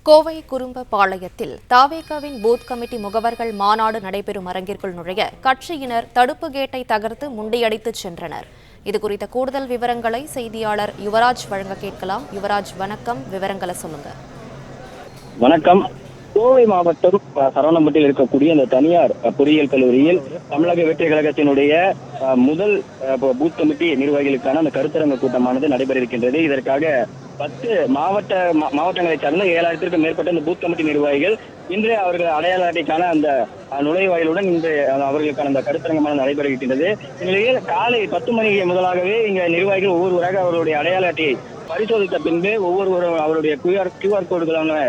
Kovai குறும்பபாளையத்தில் தவேகாவின் booth committee முகவர்கள் மாநாடு நடைபெறும் அரங்கிற்குள் நுழைய கட்சியினர் தடுப்பு கேட்டை தகர்த்து முண்டியடித்துச் சென்றனர். இதுகுறித்த கூடுதல் விவரங்களை செய்தியாளர் யுவராஜ் வழங்க கேட்கலாம். யுவராஜ், வணக்கம். விவரங்களை சொல்லுங்க. வணக்கம். கோவை மாவட்டம் சரவணம்பட்டியில் இருக்கக்கூடிய இந்த தனியார் பொறியியல் கல்லூரியில் தமிழக வெற்றி கழகத்தினுடைய முதல் பூத் கமிட்டி நிர்வாகிகளுக்கான அந்த கருத்தரங்க கூட்டமானது நடைபெற இருக்கின்றது. இதற்காக 10 மாவட்டங்களை சார்ந்த 7000க்கும் மேற்பட்ட இந்த பூத் கமிட்டி நிர்வாகிகள் இன்று அவர்கள் அடையாள அட்டைக்கான அந்த நுழைவாயிலுடன் இன்று அவர்களுக்கான அந்த கருத்தரங்கமான நடைபெற இருக்கின்றது. இந்நிலையில் காலை 10 மணி முதலாகவே இங்க நிர்வாகிகள் ஒவ்வொருவராக அவர்களுடைய அடையாள அட்டையை பரிசோதித்த பின்பு ஒவ்வொருவரும் அவருடைய QR கோடுகளான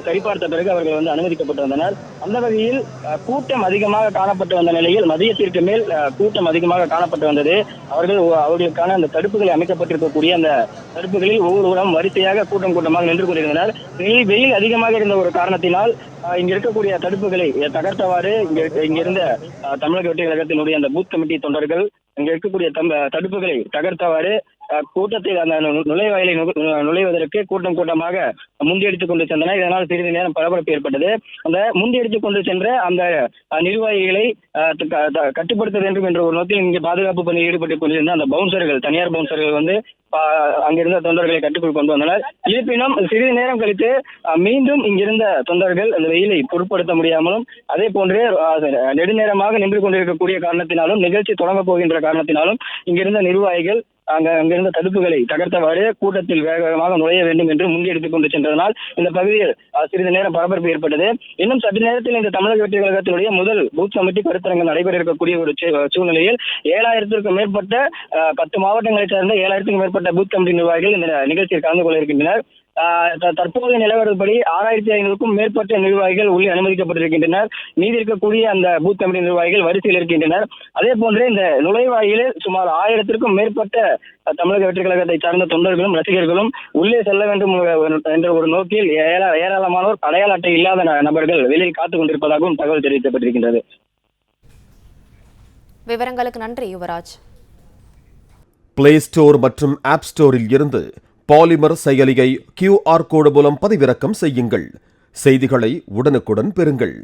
சரிபார்த்த பிறகு அவர்கள் அனுமதிக்கப்பட்டு வந்தனர். அந்த வகையில் கூட்டம் அதிகமாக காணப்பட்டு வந்த நிலையில் மதியத்திற்கு மேல் கூட்டம் அதிகமாக காணப்பட்டு வந்தது. அவர்களுக்கான அந்த தடுப்புகளை அமைக்கப்பட்டிருக்கக்கூடிய அந்த தடுப்புகளில் ஒவ்வொருவரும் வரிசையாக கூட்டமாக நின்று கொண்டிருந்தனர். வெயில் அதிகமாக இருந்த ஒரு காரணத்தினால் இங்க இருக்கக்கூடிய தடுப்புகளை தகர்த்தவாறு இங்கிருந்த தமிழக வெற்றி கழகத்தினுடைய அந்த பூத் கமிட்டி தொண்டர்கள் இங்க இருக்கக்கூடிய தடுப்புகளை தகர்த்தவாறு கூட்டத்தில் அந்த நுழைவாயிலை நுழைவதற்கு கூட்டமாக முந்தியடித்துக் கொண்டு சென்றனர். இதனால் சிறிது நேரம் பரபரப்பு ஏற்பட்டது. அந்த முந்தியடித்துக் கொண்டு சென்ற அந்த நிர்வாகிகளை கட்டுப்படுத்த வேண்டும் என்ற ஒரு நோக்கில் இங்கே பாதுகாப்பு பணியில் ஈடுபட்டுக் கொண்டிருந்த அந்த பவுன்சர்கள், தனியார் பவுன்சர்கள் அங்கிருந்த தொண்டர்களை கட்டுக்குள் கொண்டு வந்தனர். இருப்பினும் சிறிது நேரம் கழித்து மீண்டும் இங்கிருந்த தொண்டர்கள் அந்த வெயிலை பொருட்படுத்த முடியாமலும் அதே போன்று நெடுநேரமாக நின்று கொண்டிருக்கக்கூடிய காரணத்தினாலும் நிகழ்ச்சி தொடங்கப் போகின்ற காரணத்தினாலும் இங்கிருந்த நிர்வாகிகள் அங்கிருந்த தடுப்புகளை தகர்த்தவாறு கூட்டத்தில் வேகமாக நுழைய வேண்டும் என்று முன்னெடுத்துக் கொண்டு சென்றதனால் இந்த பகுதியில் சிறிது நேரம் பரபரப்பு ஏற்பட்டது. இன்னும் சற்று நேரத்தில் இந்த தமிழக வெற்றி கழகத்தினுடைய முதல் பூத் கமிட்டி கருத்தரங்கம் நடைபெற இருக்கக்கூடிய ஒரு சூழ்நிலையில் 7000க்கும் மேற்பட்ட 10 மாவட்டங்களை சேர்ந்த 7000க்கும் மேற்பட்ட பூத் கமிட்டி நிர்வாகிகள் இந்த நிகழ்ச்சியில் கலந்து கொள்ள இருக்கின்றனர். தற்போதைய நிலவரப்படி 6500க்கும் மேற்பட்ட நிர்வாகிகள் உள்ளே அனுமதிக்கப்பட்டிருக்கின்றனர். மீதி இருக்கக்கூடிய அந்த பூத் கமிட்டி நிர்வாகிகள் வரிசையில் இருக்கின்றனர். அதே போன்று இந்த நுழைவாயிலில் சுமார் 1000க்கும் மேற்பட்ட தமிழக வெற்றி கழகத்தை சார்ந்த தொண்டர்களும் ரசிகர்களும் உள்ளே செல்ல வேண்டும் என்ற ஒரு நோக்கில் ஏராளமானோர் அடையாள அட்டை இல்லாத நபர்கள் வெளியில் காத்துக் கொண்டிருப்பதாகவும் தகவல் தெரிவிக்கப்பட்டிருக்கின்றது. விவரங்களுக்கு நன்றி யுவராஜ். பிளே ஸ்டோர் மற்றும் ஆப் ஸ்டோரில் இருந்து பாலிமர் செயலியை QR கோடு மூலம் பதிவிறக்கம் செய்யுங்கள். செய்திகளை உடனுக்குடன் பெறுங்கள்.